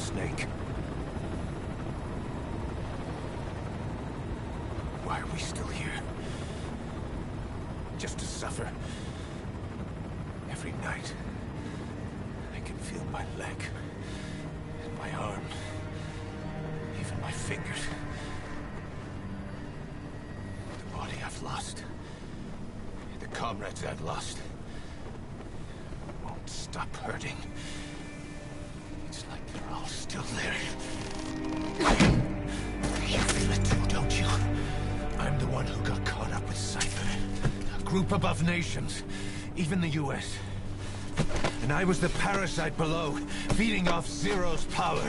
snake. Why are we still here? Just to suffer. Every night, I can feel my leg, and my arm, even my fingers. The body I've lost, the comrades I've lost, won't stop hurting. It's like they're all still there. You feel it too, don't you? I'm the one who got caught up with Cypher. A group above nations, even the US. And I was the parasite below, feeding off Zero's power.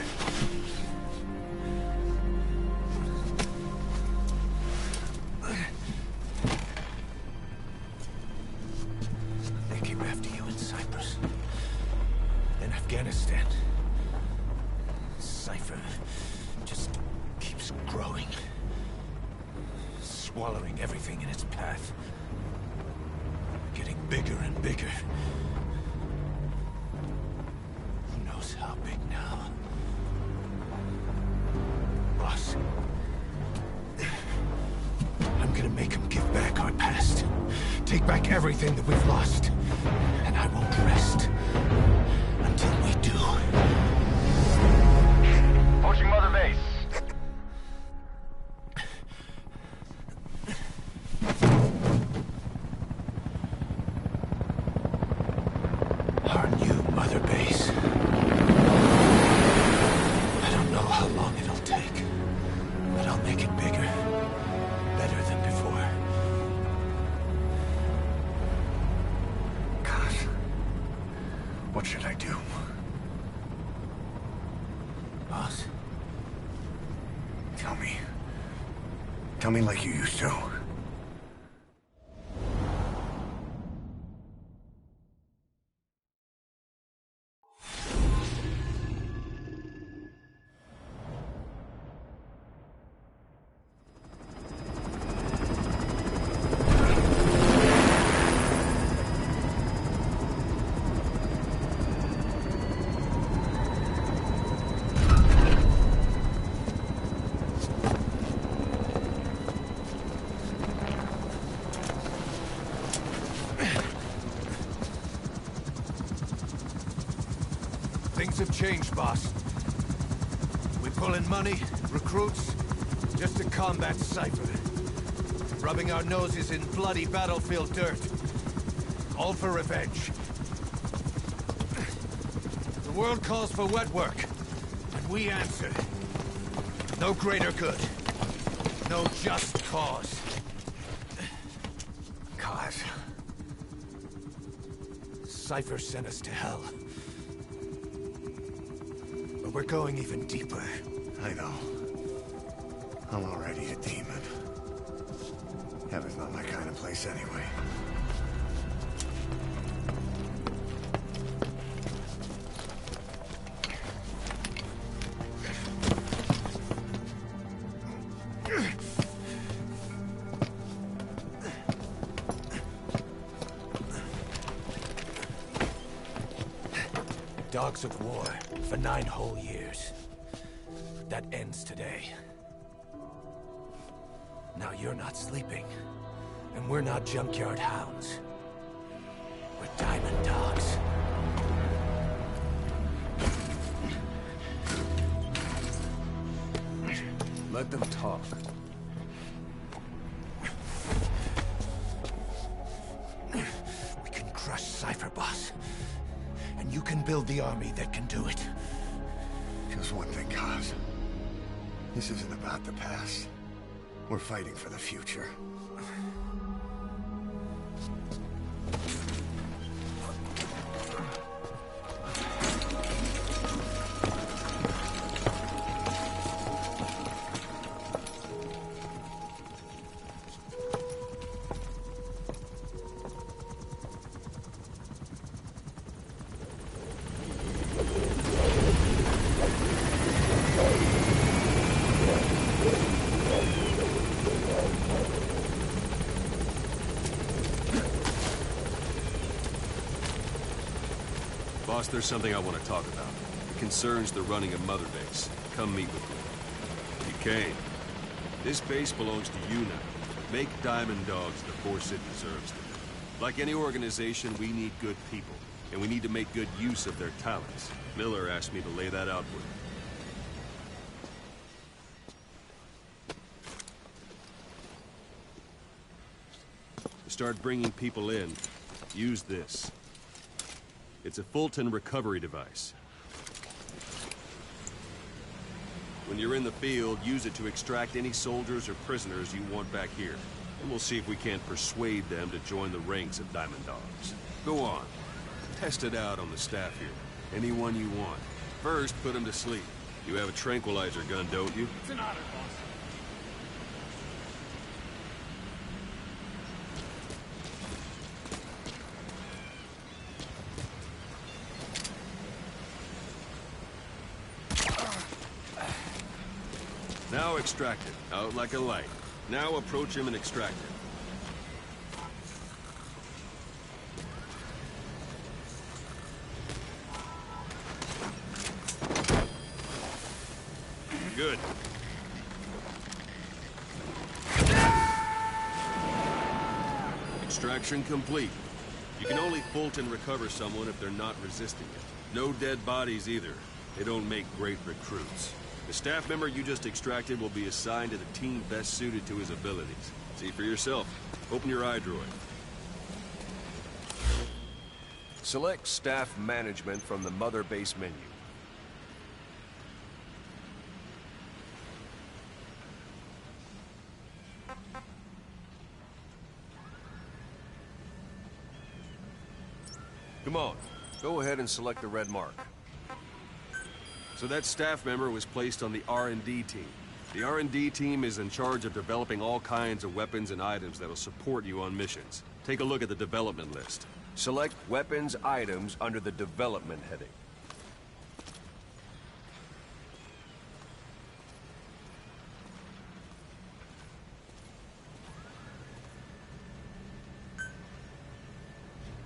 They came after you in Cyprus. In Afghanistan. Cypher just keeps growing. Swallowing everything in its path. Getting bigger and bigger. Who knows how big now? Boss. I'm gonna make him give back our past. Take back everything that we've lost. And I won't rest until we do. Approaching Mother Base. Our new Mother Base. I don't know how long it'll take, but I'll make it bigger. Better than before. God. What should I do? Boss? Tell me. Tell me like you used to. Things have changed, boss. We pull in money, recruits, just to combat Cypher. Rubbing our noses in bloody battlefield dirt. All for revenge. The world calls for wet work, and we answer. No greater good. No just cause. Cause? Cypher sent us to hell. But we're going even deeper. I know. I'm already a demon. Heaven's not my kind of place anyway. Dogs of war for 9 whole years. That ends today. Now you're not sleeping, and we're not junkyard hounds. We're diamond dogs. Let them talk. We can crush Cypher, boss. And you can build the army that can do it. Just one thing, Kaz. This isn't about the past. We're fighting for the future. Boss, there's something I want to talk about. concerns the running of Mother Base, come meet with me. You came. This base belongs to you now. Make Diamond Dogs the force it deserves to be. Like any organization, we need good people, and we need to make good use of their talents. Miller asked me to lay that out for you. To start bringing people in, use this. It's a Fulton recovery device. When you're in the field, use it to extract any soldiers or prisoners you want back here. And we'll see if we can't persuade them to join the ranks of Diamond Dogs. Go on. Test it out on the staff here. Anyone you want. First, put them to sleep. You have a tranquilizer gun, don't you? It's an honor, boss. Now extract it, out like a light. Now approach him and extract it. Good. Extraction complete. You can only Fulton recover someone if they're not resisting it. No dead bodies either. They don't make great recruits. The staff member you just extracted will be assigned to the team best suited to his abilities. See for yourself. Open your iDroid. Select Staff Management from the Mother Base menu. Come on, go ahead and select the red mark. So that staff member was placed on the R&D team. The R&D team is in charge of developing all kinds of weapons and items that'll support you on missions. Take a look at the development list. Select weapons items under the development heading.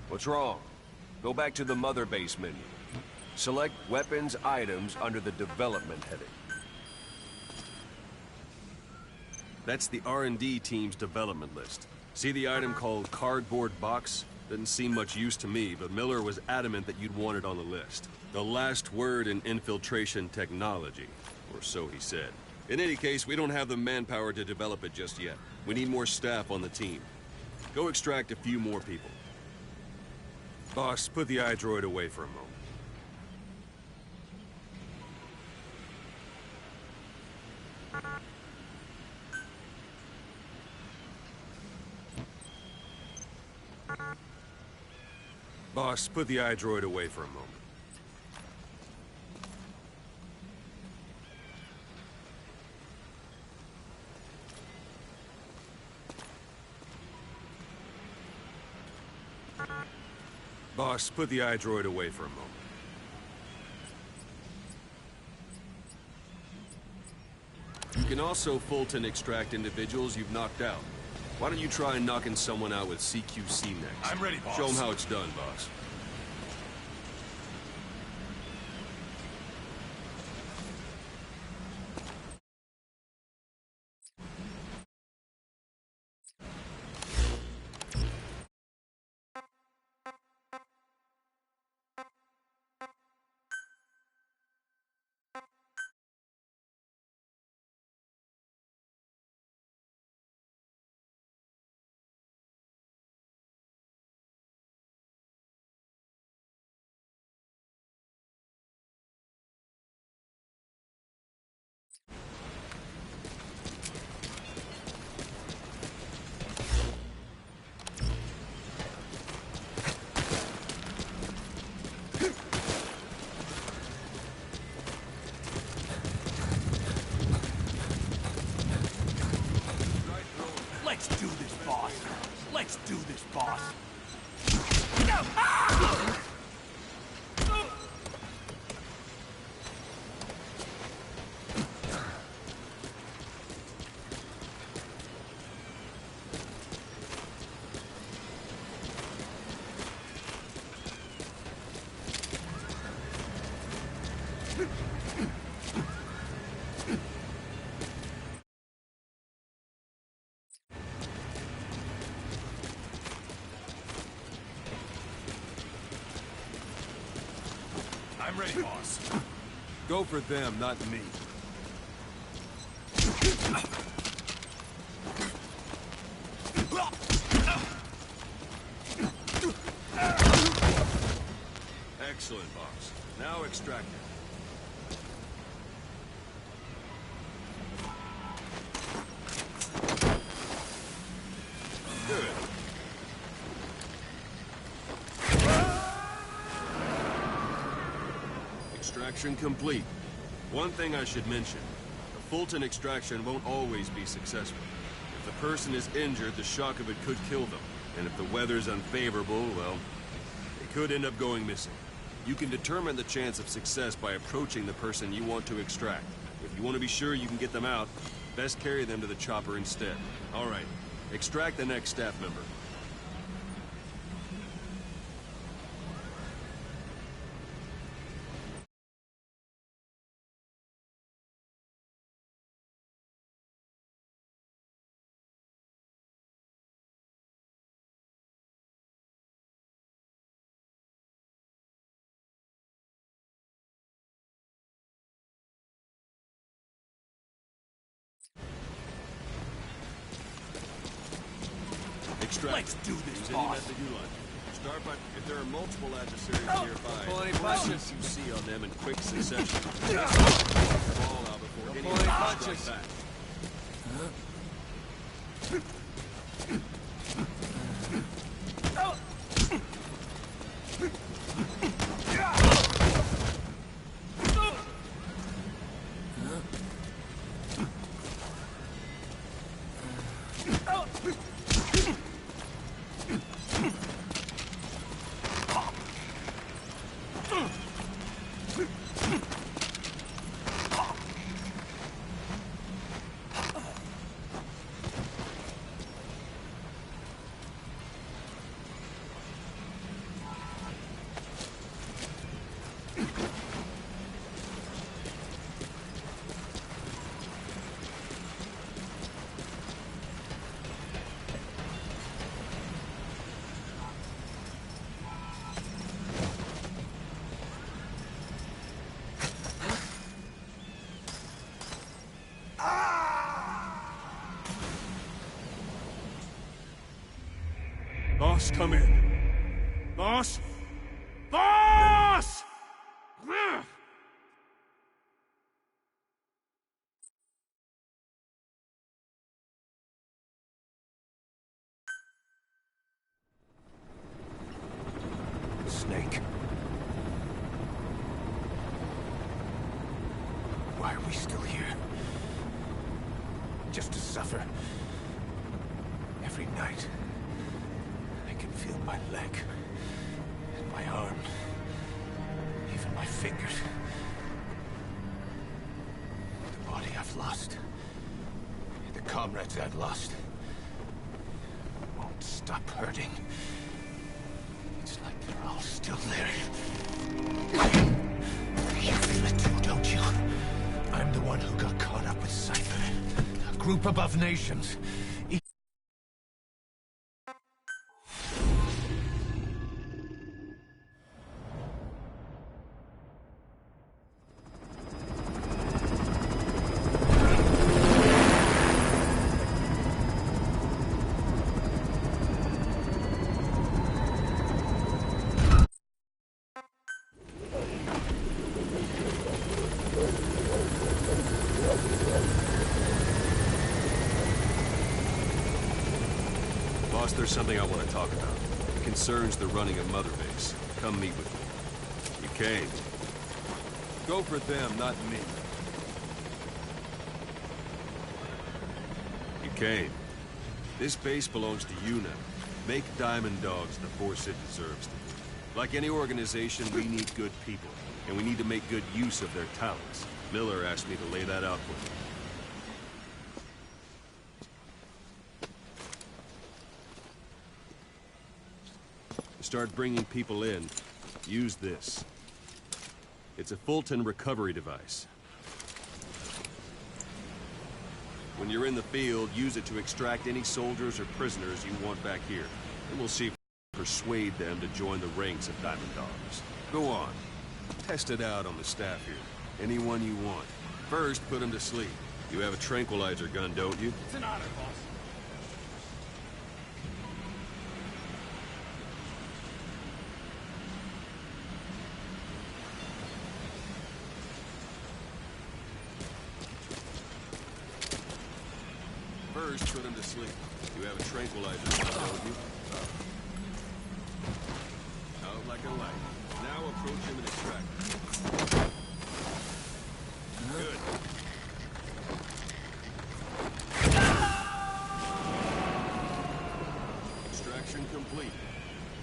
What's wrong? Go back to the Mother Base menu. Select weapons items under the development heading. That's the R&D team's development list. See the item called cardboard box? Didn't seem much use to me, but Miller was adamant that you'd want it on the list. The last word in infiltration technology, or so he said. In any case, we don't have the manpower to develop it just yet. We need more staff on the team. Go extract a few more people. Boss, put the iDroid away for a moment. Boss, put the iDroid away for a moment. Boss, put the iDroid away for a moment. You can also Fulton extract individuals you've knocked out. Why don't you try knocking someone out with CQC next? I'm ready, boss. Show them how it's done, boss. Let's do this, boss. Let's do this, boss. I'm ready, boss. Go for them, not me. Excellent, boss. Now extract it. Good. Extraction complete. One thing I should mention. A Fulton extraction won't always be successful. If the person is injured, the shock of it could kill them. And if the weather's unfavorable, well, they could end up going missing. You can determine the chance of success by approaching the person you want to extract. If you want to be sure you can get them out, best carry them to the chopper instead. All right, extract the next staff member. Extract. Let's do this, Use any boss. method you like. Start by, if there are multiple adversaries nearby, pull any shoot punches. you see on them in quick succession. Fall out before any pull of any them punches. strike back. Boss, come in. Boss? Boss! Snake. Why are we still here? Just to suffer. Every night, I can feel my leg, and my arm, even my fingers. The body I've lost, and the comrades I've lost, won't stop hurting. It's like they're all still there. You feel it too, don't you? I'm the one who got caught up with Cypher. A group above nations. Boss, there's something I want to talk about. It concerns the running of Mother Base. Come meet with me. You came. Go for them, not me. You came. This base belongs to you now. Make Diamond Dogs the force it deserves to be. Like any organization, we need good people, and we need to make good use of their talents. Miller asked me to lay that out for you. Start bringing people in, use this. It's a Fulton recovery device. When you're in the field, use it to extract any soldiers or prisoners you want back here. And we'll see if we can persuade them to join the ranks of Diamond Dogs. Go on. Test it out on the staff here. Anyone you want. First, put him to sleep. You have a tranquilizer gun, don't you? It's an honor, boss. First, put him to sleep. You have a tranquilizer gun, don't you? Out like a light. Now approach him and extract. Good. Extraction complete.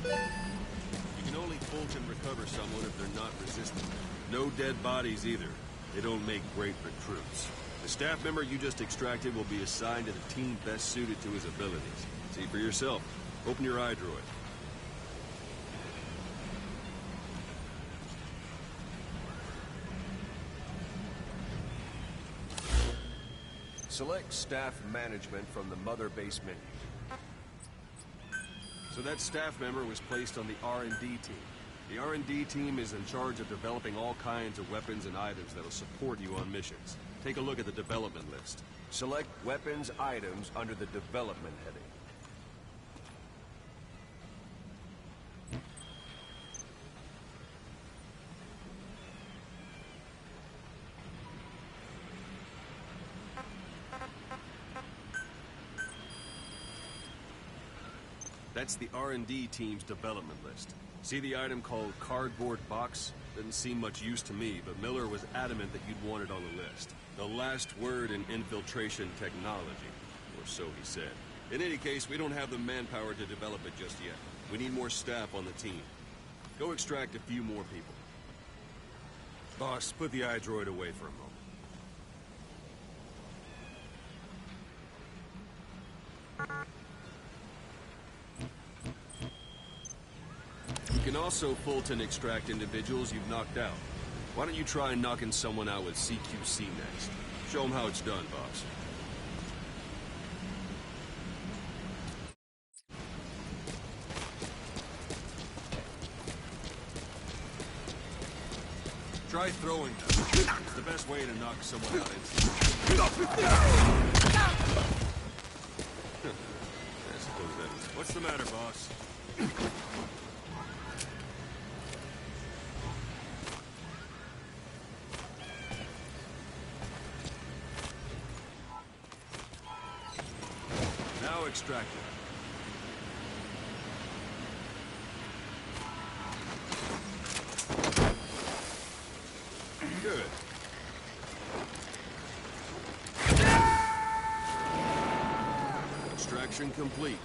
You can only bolt and recover someone if they're not resistant. No dead bodies either. They don't make great recruits. The staff member you just extracted will be assigned to the team best suited to his abilities. See for yourself. Open your eye droid. Select staff management from the mother base menu. So that staff member was placed on the R&D team. The R&D team is in charge of developing all kinds of weapons and items that'll support you on missions. Take a look at the development list. Select weapons items under the development heading. That's the R&D team's development list. See the item called cardboard box? Didn't seem much use to me, but Miller was adamant that you'd want it on the list. The last word in infiltration technology, or so he said. In any case, we don't have the manpower to develop it just yet. We need more staff on the team. Go extract a few more people. Boss, put the iDroid away for a moment. You can also Fulton extract individuals you've knocked out. Why don't you try knocking someone out with CQC next? Show them how it's done, boss. Try throwing them. It's the best way to knock someone out instantly. I suppose that is. What's the matter, boss? Now extract it. Good. Extraction complete.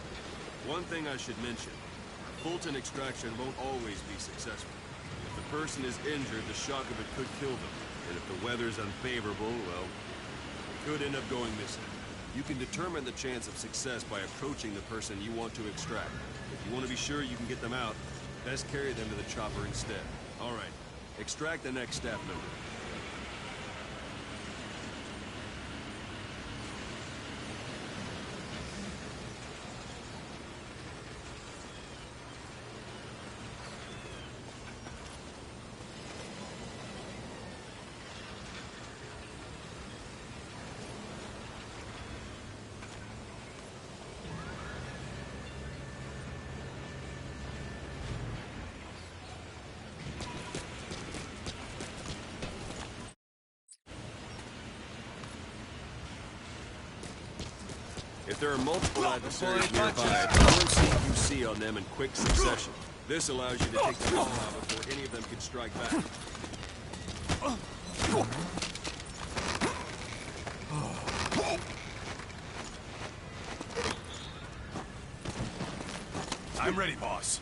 One thing I should mention. Fulton extraction won't always be successful. If the person is injured, the shock of it could kill them. And if the weather's unfavorable, well, it could end up going missing. You can determine the chance of success by approaching the person you want to extract. If you want to be sure you can get them out, best carry them to the chopper instead. All right, extract the next staff member. If there are multiple adversaries nearby, throw CQC on them in quick succession. This allows you to take them all out before any of them can strike back. I'm ready, boss.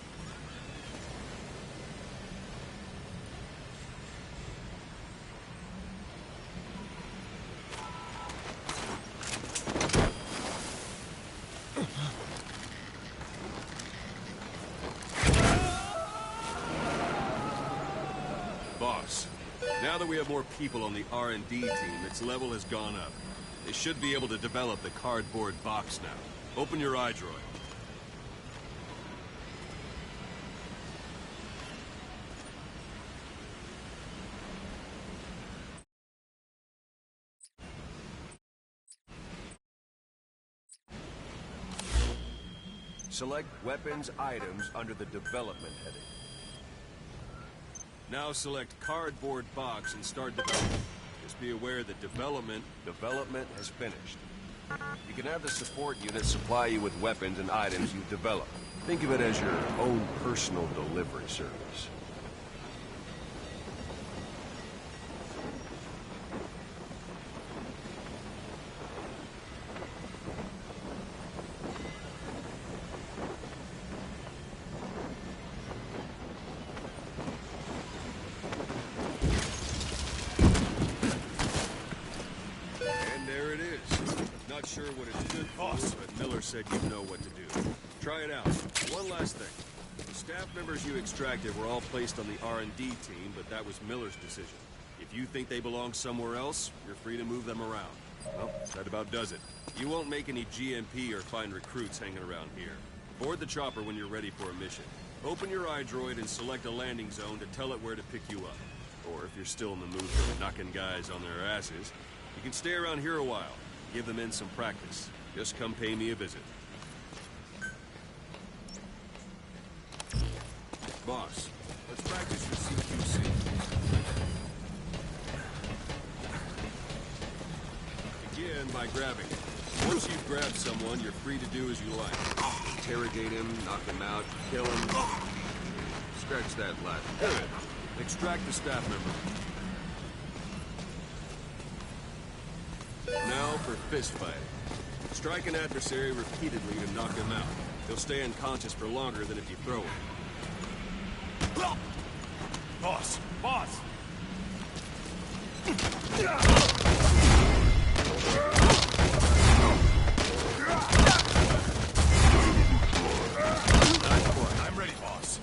Boss, now that we have more people on the R&D team, its level has gone up. They should be able to develop the cardboard box now. Open your iDroid. Select weapons items under the development heading. Now select cardboard box and start development. Just be aware that development has finished. You can have the support unit supply you with weapons and items you've developed. Think of it as your own personal delivery service. Not sure what it's good for, but Miller said you know what to do. Try it out. One last thing. The staff members you extracted were all placed on the R&D team, but that was Miller's decision. If you think they belong somewhere else, you're free to move them around. Well, that about does it. You won't make any GMP or find recruits hanging around here. Board the chopper when you're ready for a mission. Open your iDroid and select a landing zone to tell it where to pick you up. Or if you're still in the mood for knocking guys on their asses, you can stay around here a while. Give them in some practice. Just come pay me a visit. Boss, let's practice your CQC. Begin by grabbing it. Once you've grabbed someone, you're free to do as you like. Interrogate him, knock him out, kill him. Scratch that Latin. Good. Extract the staff member. Now for fist fighting. Strike an adversary repeatedly to knock him out. He'll stay unconscious for longer than if you throw him. Boss! Boss! I'm ready, boss.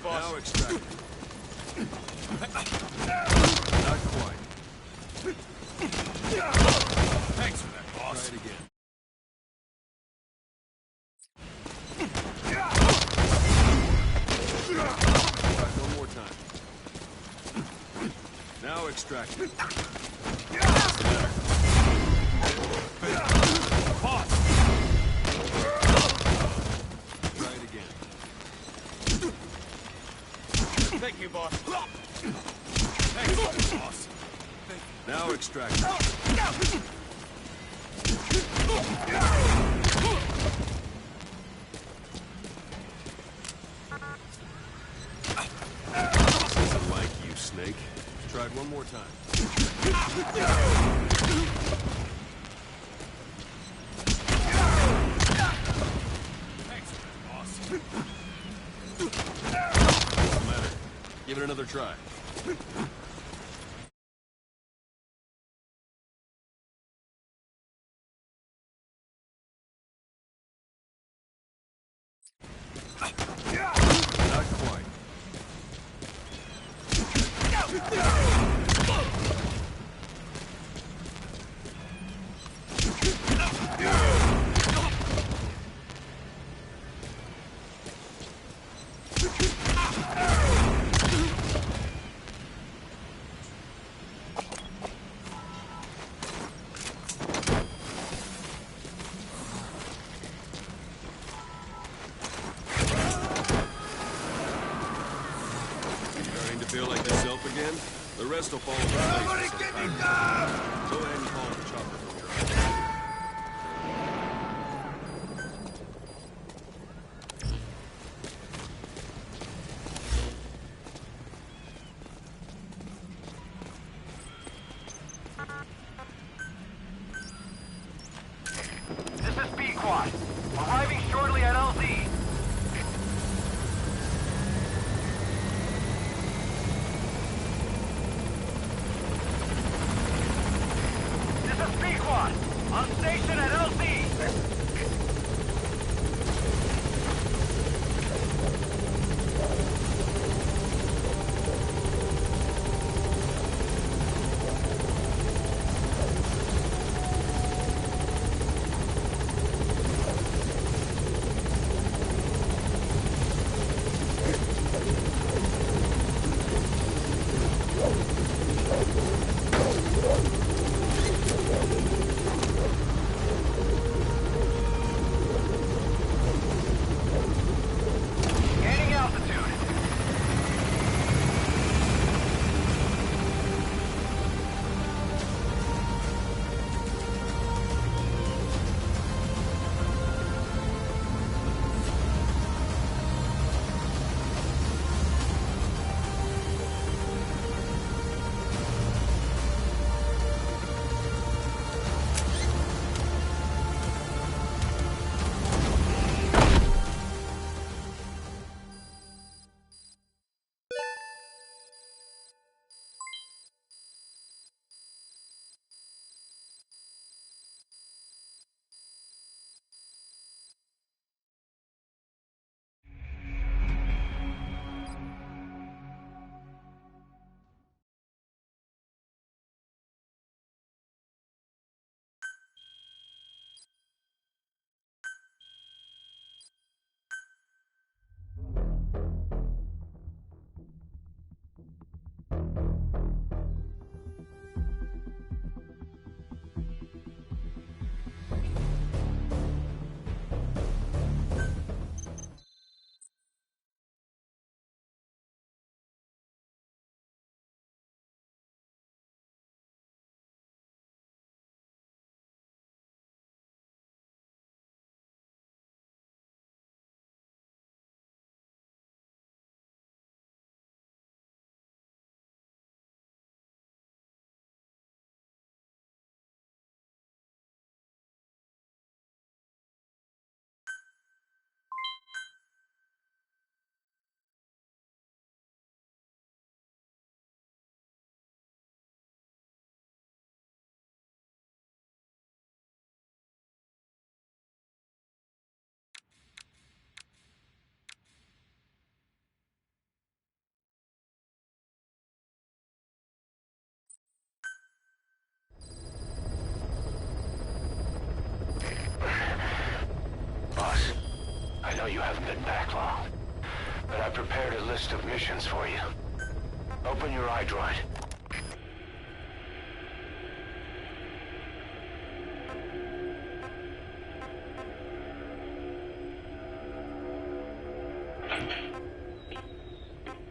Now extract it. Not quite. Thanks for that, boss. Try it again. Try it one more time. Now extract it. What's the matter? Boss! Try it again. Thank you, boss. Thanks, boss. Now extract it. This isn't like you, Snake. Try it one more time. Thanks, boss. What's the matter? Give it another try. Not quite. Feel like yourself again? The rest will fall into place. Somebody get me down! Go ahead and call the chopper from your back long. But I prepared a list of missions for you. Open your iDroid.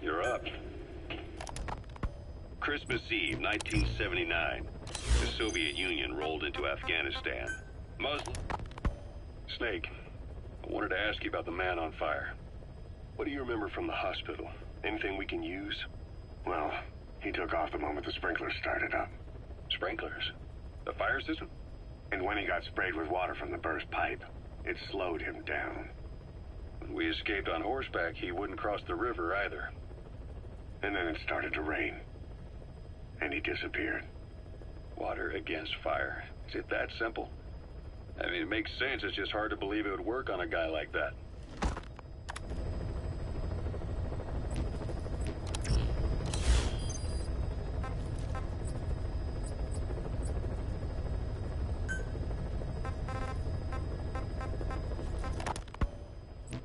You're up. Christmas Eve, 1979. The Soviet Union rolled into Afghanistan. Muslim. Snake, I wanted to ask you about the man on fire. What do you remember from the hospital? Anything we can use? Well, he took off the moment the sprinklers started up. Sprinklers? The fire system? And when he got sprayed with water from the burst pipe, it slowed him down. When we escaped on horseback, he wouldn't cross the river either. And then it started to rain. And he disappeared. Water against fire. Is it that simple? I mean, it makes sense. It's just hard to believe it would work on a guy like that.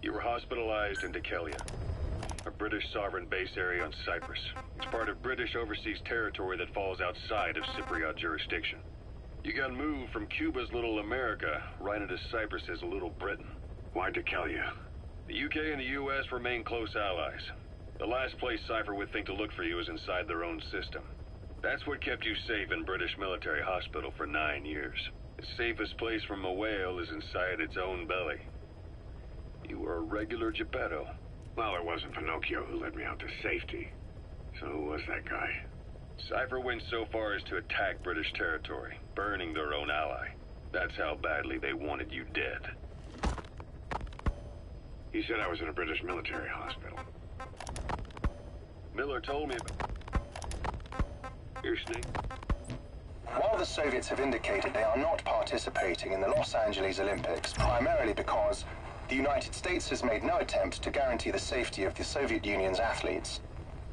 You were hospitalized in Dekelia, a British sovereign base area on Cyprus. It's part of British overseas territory that falls outside of Cypriot jurisdiction. You got moved from Cuba's Little America right into Cyprus's Little Britain. Why Dekelia? The UK and the US remain close allies. The last place Cypher would think to look for you is inside their own system. That's what kept you safe in British military hospital for 9 years. The safest place from a whale is inside its own belly. You were a regular Geppetto. Well, it wasn't Pinocchio who led me out to safety. So who was that guy? Cypher went so far as to attack British territory, burning their own ally. That's how badly they wanted you dead. He said I was in a British military hospital. Miller told me about... Here, Snake. While the Soviets have indicated they are not participating in the Los Angeles Olympics, primarily because the United States has made no attempt to guarantee the safety of the Soviet Union's athletes,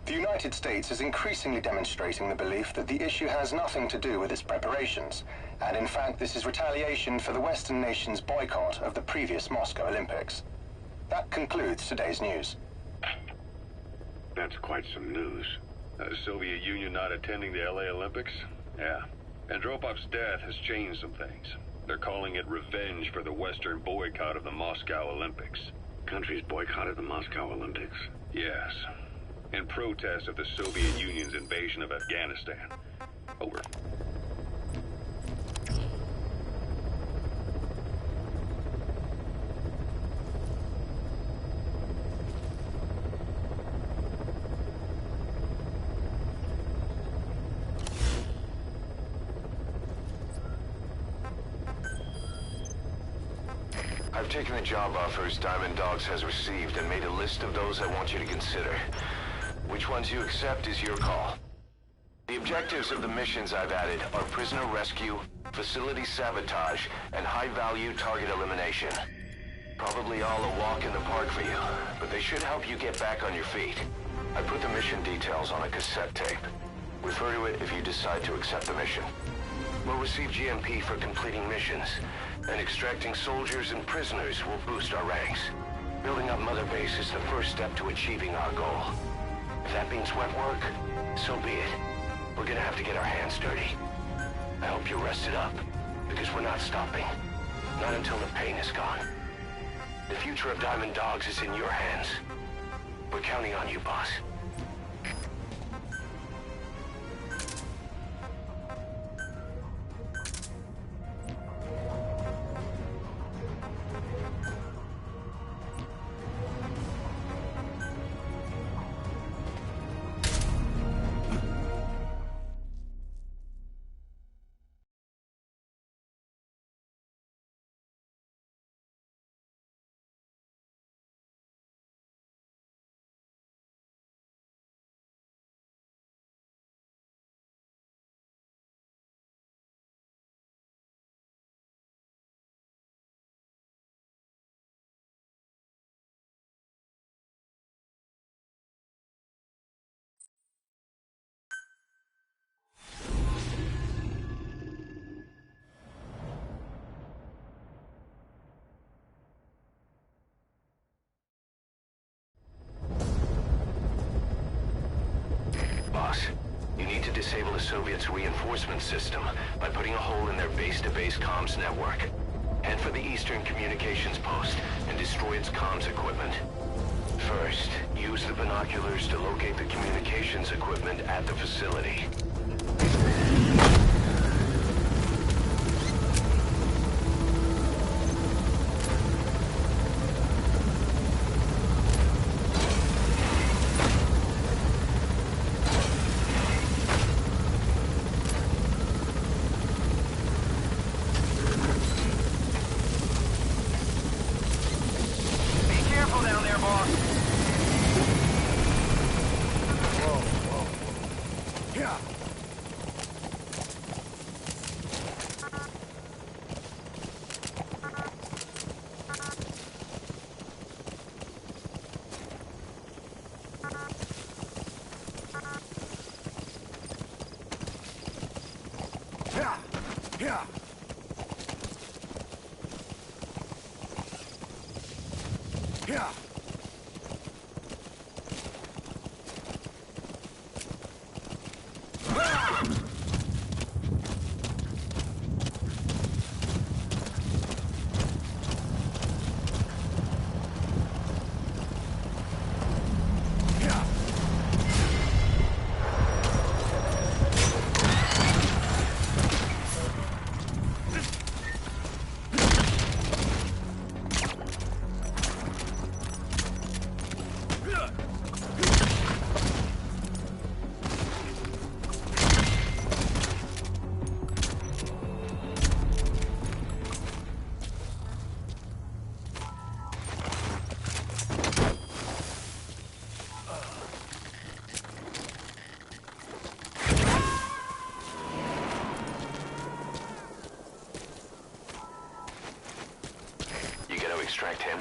the United States is increasingly demonstrating the belief that the issue has nothing to do with its preparations, and in fact this is retaliation for the Western nations' boycott of the previous Moscow Olympics. That concludes today's news. That's quite some news. The Soviet Union not attending the LA Olympics? Yeah. Andropov's death has changed some things. They're calling it revenge for the Western boycott of the Moscow Olympics. Countries boycotted the Moscow Olympics? Yes. In protest of the Soviet Union's invasion of Afghanistan. Over. I've taken the job offers Diamond Dogs has received and made a list of those I want you to consider. Which ones you accept is your call. The objectives of the missions I've added are prisoner rescue, facility sabotage, and high-value target elimination. Probably all a walk in the park for you, but they should help you get back on your feet. I put the mission details on a cassette tape. Refer to it if you decide to accept the mission. We'll receive GMP for completing missions, and extracting soldiers and prisoners will boost our ranks. Building up Mother Base is the first step to achieving our goal. If that means wet work, so be it. We're gonna have to get our hands dirty. I hope you're rested up, because we're not stopping. Not until the pain is gone. The future of Diamond Dogs is in your hands. We're counting on you, boss. Soviets' reinforcement system by putting a hole in their base-to-base comms network. Head for the eastern communications post and destroy its comms equipment. First, use the binoculars to locate the communications equipment at the facility. Extract him.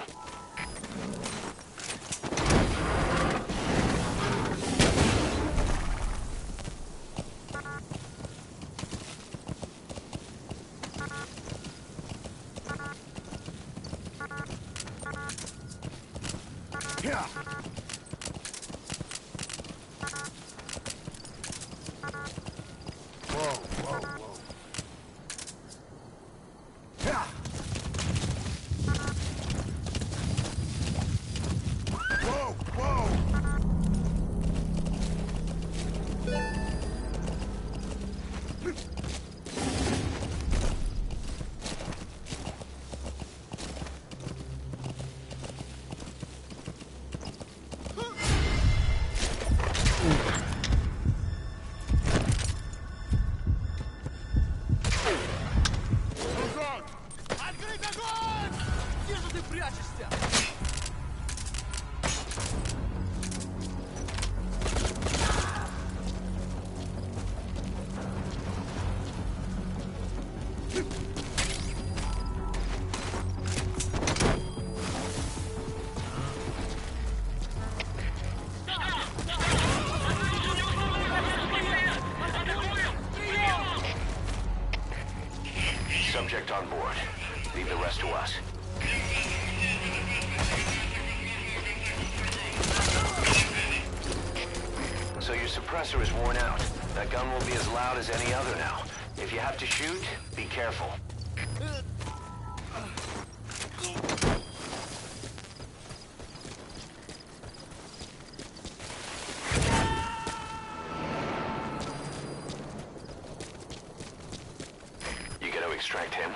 Yeah. Subject on board. Leave the rest to us. So your suppressor is worn out. That gun will be as loud as any other now. If you have to shoot, be careful. You gotta extract him.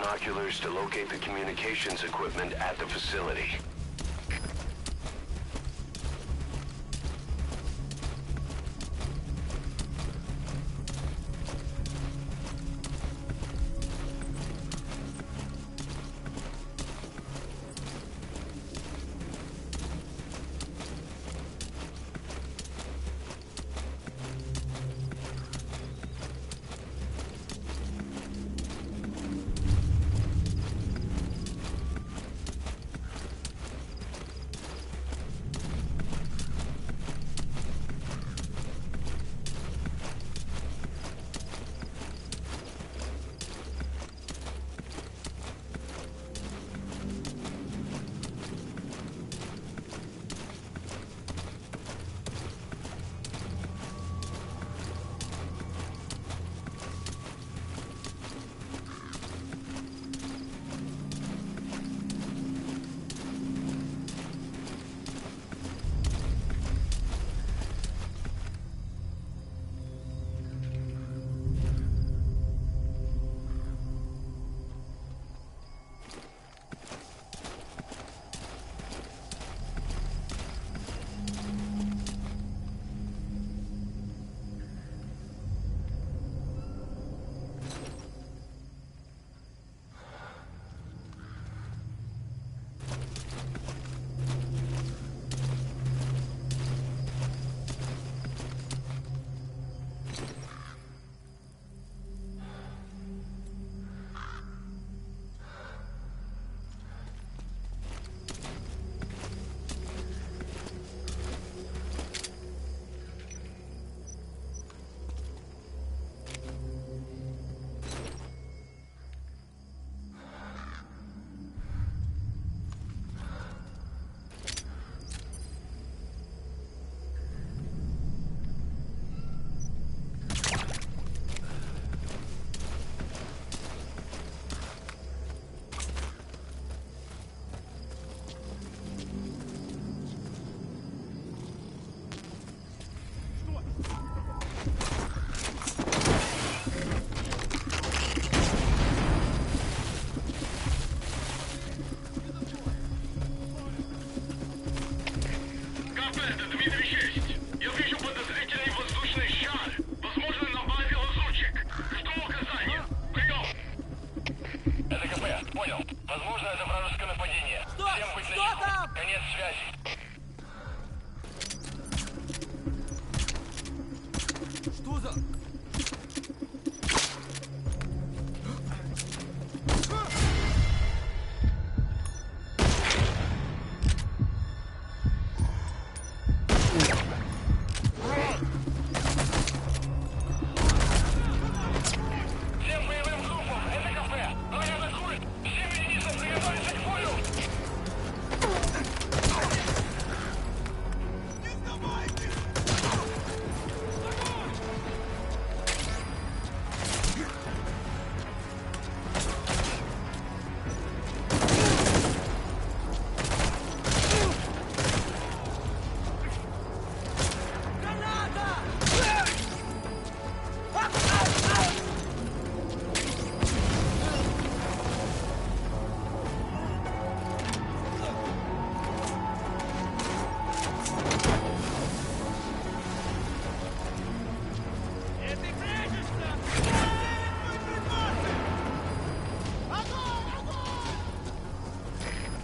binoculars to locate the communications equipment at the facility.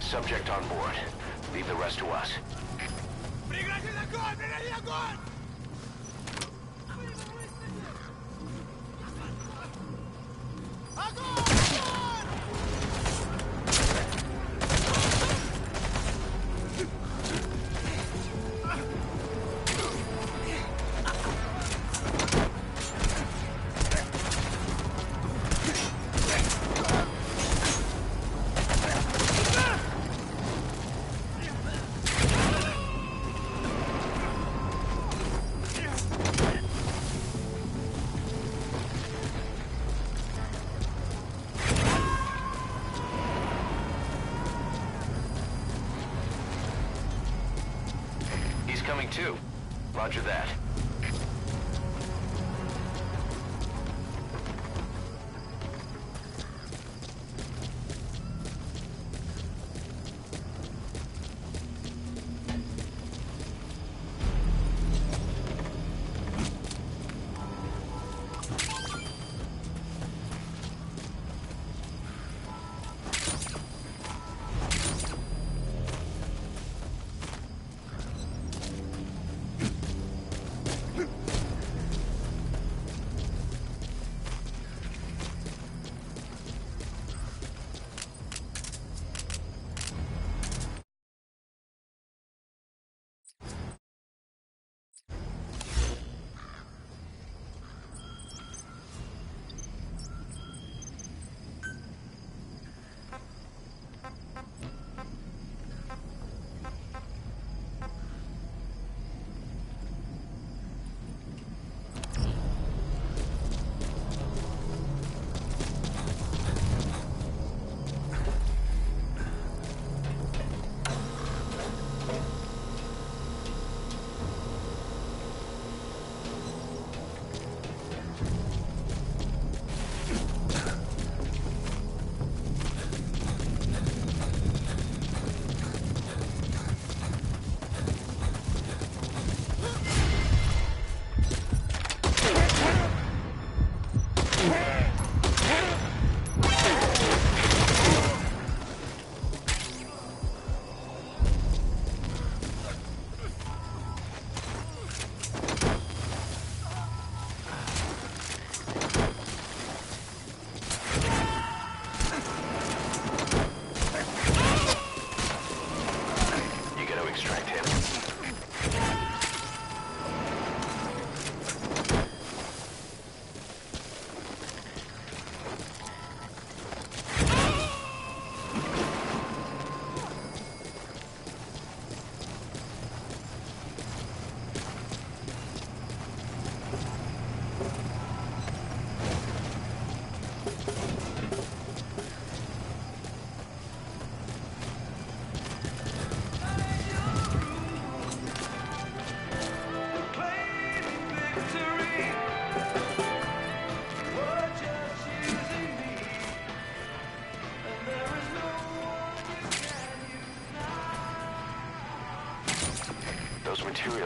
Subject on board. Leave the rest to us. Прекратить огонь! Прекратить огонь! Coming too. Roger that.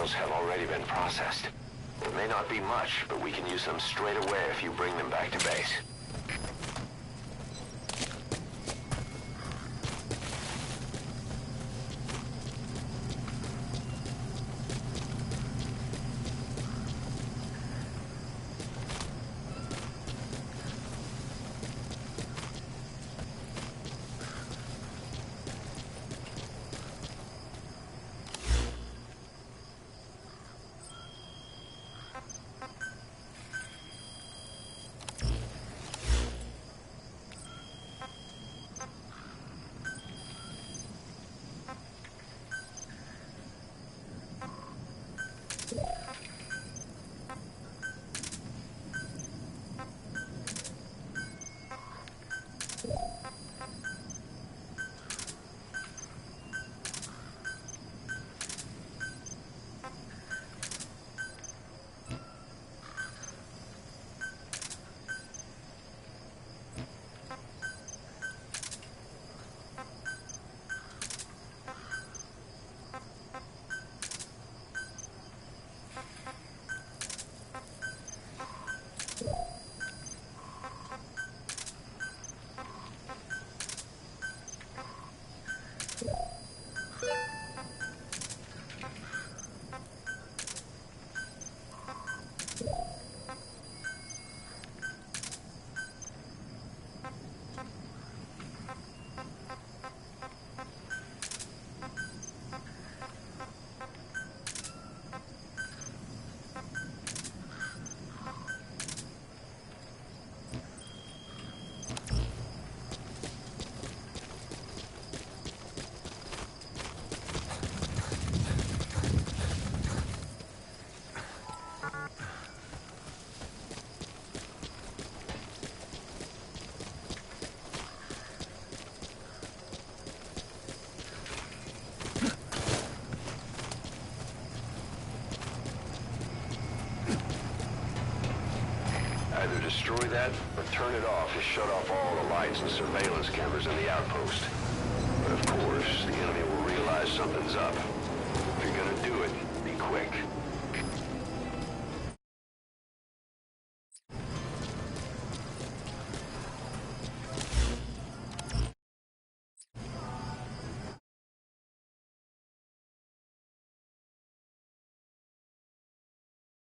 materials have already been processed. It may not be much, but we can use them straight away if you bring them back to base. Either destroy that, or turn it off to shut off all the lights and surveillance cameras in the outpost. But of course, the enemy will realize something's up. If you're gonna do it, be quick.